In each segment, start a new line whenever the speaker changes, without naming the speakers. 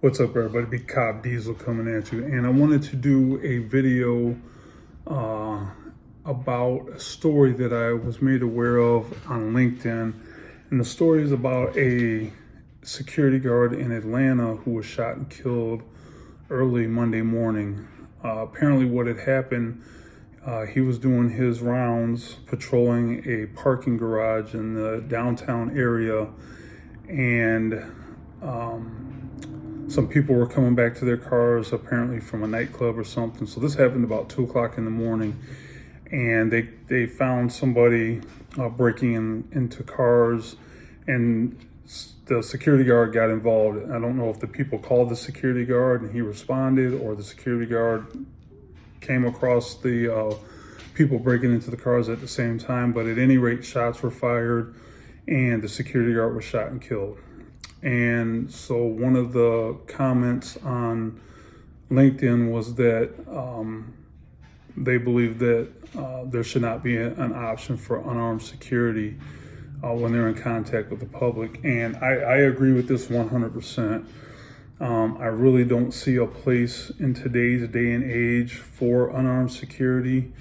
What's up, everybody? Big Cop Diesel coming at you, and I wanted to do a video about a story that I was made aware of on LinkedIn, and the story is about a security guard in Atlanta who was shot and killed early Monday morning. Apparently, what had happened, he was doing his rounds, patrolling a parking garage in the downtown area, and some people were coming back to their cars, apparently from a nightclub or something. So this happened about 2 o'clock in the morning, and they found somebody breaking into cars, and the security guard got involved. I don't know if the people called the security guard and he responded, or the security guard came across the people breaking into the cars at the same time. But at any rate, shots were fired, and the security guard was shot and killed. And so one of the comments on LinkedIn was that they believe that there should not be an option for unarmed security when they're in contact with the public. And I agree with this 100%. I really don't see a place in today's day and age for unarmed security.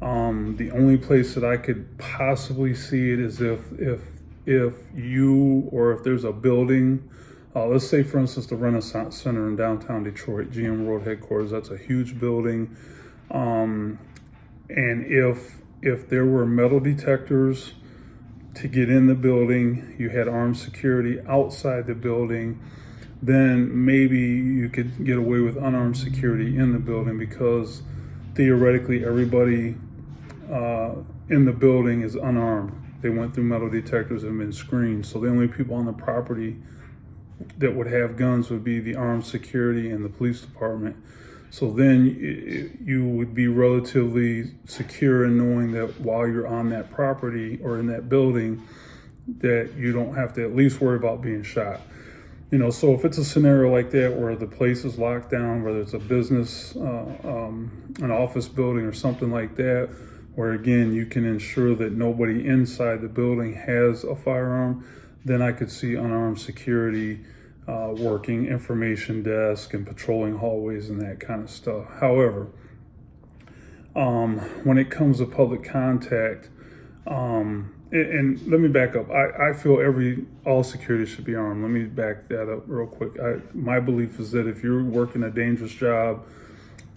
The only place that I could possibly see it is if you, or if there's a building, let's say for instance the Renaissance Center in downtown Detroit, GM World Headquarters, that's a huge building. And if there were metal detectors to get in the building, you had armed security outside the building, then maybe you could get away with unarmed security in the building, because theoretically everybody in the building is unarmed. They went through metal detectors and been screened. So the only people on the property that would have guns would be the armed security and the police department. So then you would be relatively secure in knowing that while you're on that property or in that building, that you don't have to at least worry about being shot. So if it's a scenario like that where the place is locked down, whether it's a business, an office building or something like that, where again you can ensure that nobody inside the building has a firearm, then I could see unarmed security working information desk and patrolling hallways and that kind of stuff. However, when it comes to public contact, and let me back up. I feel all security should be armed. Let me back that up real quick. My belief is that if you're working a dangerous job,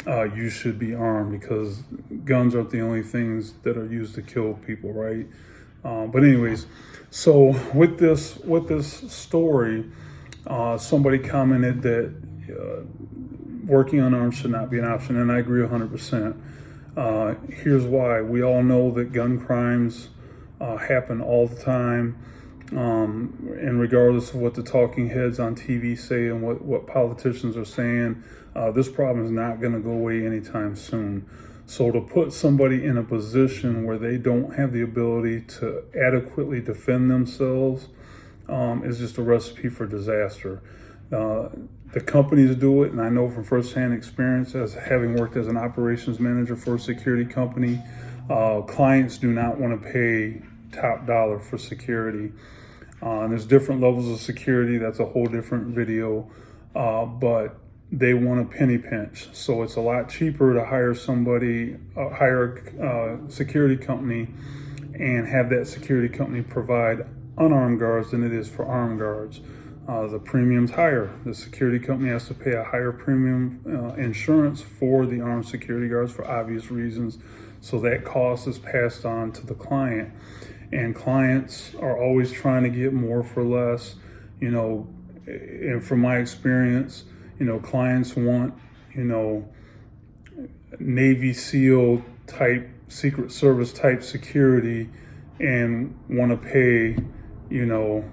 you should be armed, because guns aren't the only things that are used to kill people, right? But anyways, so with this story, somebody commented that working unarmed should not be an option, and I agree 100%. Here's why. We all know that gun crimes happen all the time, and regardless of what the talking heads on TV say and what politicians are saying, this problem is not going to go away anytime soon. So to put somebody in a position where they don't have the ability to adequately defend themselves is just a recipe for disaster. The companies do it, and I know from firsthand experience, as having worked as an operations manager for a security company, clients do not want to pay top dollar for security. There's different levels of security. That's a whole different video, but they want a penny pinch. So it's a lot cheaper to hire a security company and have that security company provide unarmed guards than it is for armed guards. The premium's higher. The security company has to pay a higher premium insurance for the armed security guards for obvious reasons. So that cost is passed on to the client. And clients are always trying to get more for less, and from my experience, clients want, Navy SEAL type, Secret Service type security, and want to pay, the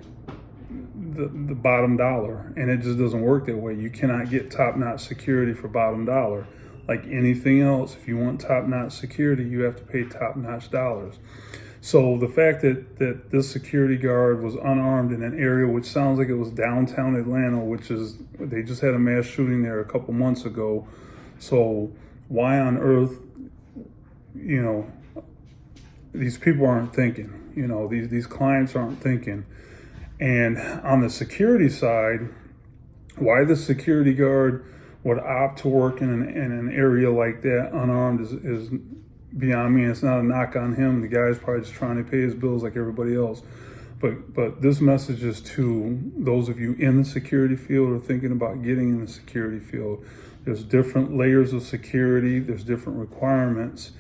bottom dollar. And it just doesn't work that way. You cannot get top-notch security for bottom dollar. Like anything else, if you want top-notch security, you have to pay top-notch dollars. So the fact that this security guard was unarmed in an area which sounds like it was downtown Atlanta, they just had a mass shooting there a couple months ago. So why on earth, these people aren't thinking, these clients aren't thinking. And on the security side, Why the security guard would opt to work in an area like that unarmed is beyond me. It's not a knock on him. The guy's probably just trying to pay his bills like everybody else. But this message is to those of you in the security field or thinking about getting in the security field. There's different layers of security. There's different requirements.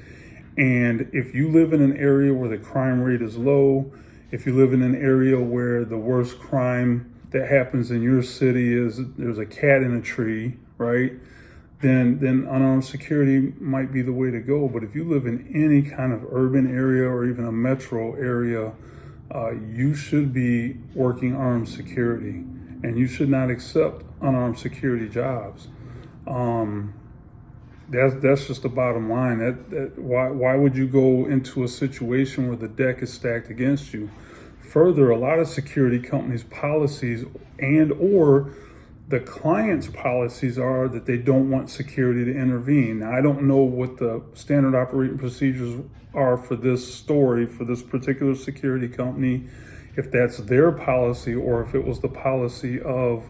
And if you live in an area where the crime rate is low, if you live in an area where the worst crime that happens in your city is there's a cat in a tree, right? Then unarmed security might be the way to go. But if you live in any kind of urban area or even a metro area, you should be working armed security, and you should not accept unarmed security jobs. That's just the bottom line. Why would you go into a situation where the deck is stacked against you? Further, a lot of security companies' policies and or the client's policies are that they don't want security to intervene. Now, I don't know what the standard operating procedures are for this story, for this particular security company, if that's their policy or if it was the policy of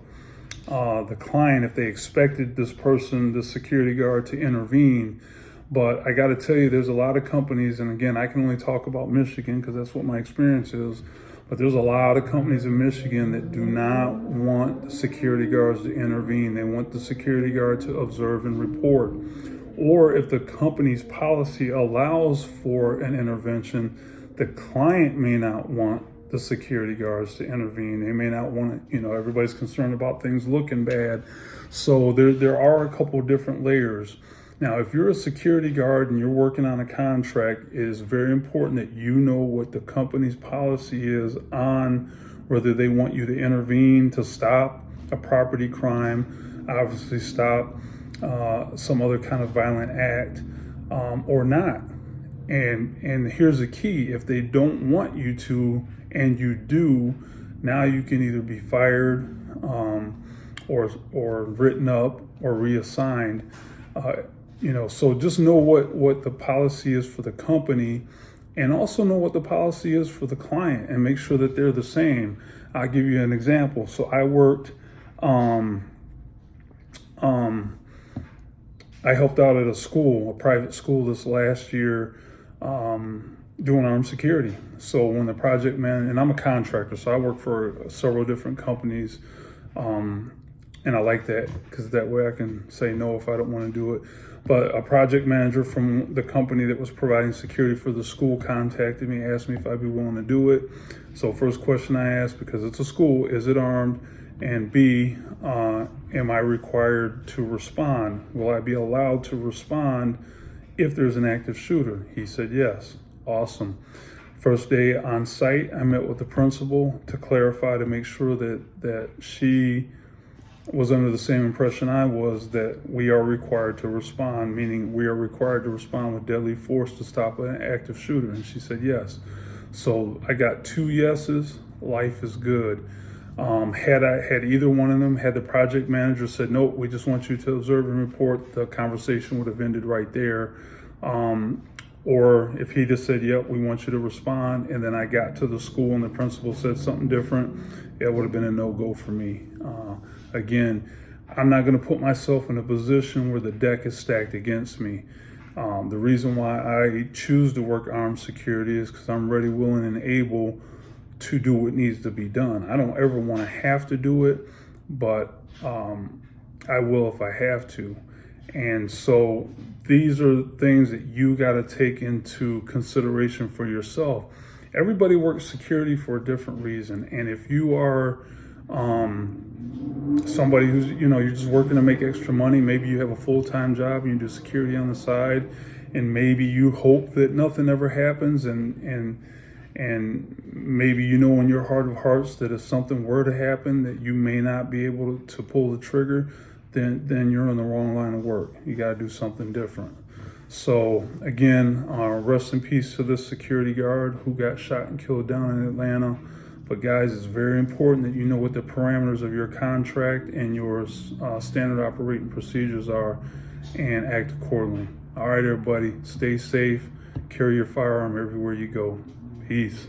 the client, if they expected this person, the security guard, to intervene. But I got to tell you, there's a lot of companies, and again, I can only talk about Michigan because that's what my experience is, but there's a lot of companies in Michigan that do not want the security guards to intervene. They want the security guard to observe and report. Or if the company's policy allows for an intervention, the client may not want the security guards to intervene. They may not want to, everybody's concerned about things looking bad. So there are a couple of different layers. Now, if you're a security guard and you're working on a contract, it is very important that you know what the company's policy is on whether they want you to intervene to stop a property crime, obviously stop some other kind of violent act, or not. And here's the key: if they don't want you to, and you do, now you can either be fired, or written up, or reassigned. So just know what the policy is for the company, and also know what the policy is for the client, and make sure that they're the same. I'll give you an example. So I worked. I helped out at a private school this last year, doing armed security. So when the project man, and I'm a contractor, so I work for several different companies, and I like that because that way I can say no if I don't want to do it. But a project manager from the company that was providing security for the school contacted me, asked me if I'd be willing to do it. So first question I asked, because it's a school, is it armed? And B, am I required to respond? Will I be allowed to respond if there's an active shooter? He said yes. Awesome. First day on site, I met with the principal to clarify, to make sure that she was under the same impression I was, that we are required to respond, meaning we are required to respond with deadly force to stop an active shooter. And she said yes. So I got 2 yeses. Life is good. Had either one of them, had the project manager said, nope, we just want you to observe and report, the conversation would have ended right there. Or if he just said, yep, we want you to respond, and then I got to the school and the principal said something different, it would have been a no-go for me. Again, I'm not going to put myself in a position where the deck is stacked against me. The reason why I choose to work armed security is because I'm ready, willing, and able to do what needs to be done. I don't ever want to have to do it, but I will if I have to. And so these are things that you got to take into consideration for yourself. Everybody works security for a different reason. And if you are somebody who's, you're just working to make extra money, maybe you have a full-time job and you do security on the side, and maybe you hope that nothing ever happens, and maybe in your heart of hearts that if something were to happen that you may not be able to pull the trigger, then you're in the wrong line of work. You got to do something different. So again, rest in peace to this security guard who got shot and killed down in Atlanta. But guys, it's very important that you know what the parameters of your contract and your standard operating procedures are, and act accordingly. All right, everybody, stay safe. Carry your firearm everywhere you go. Peace.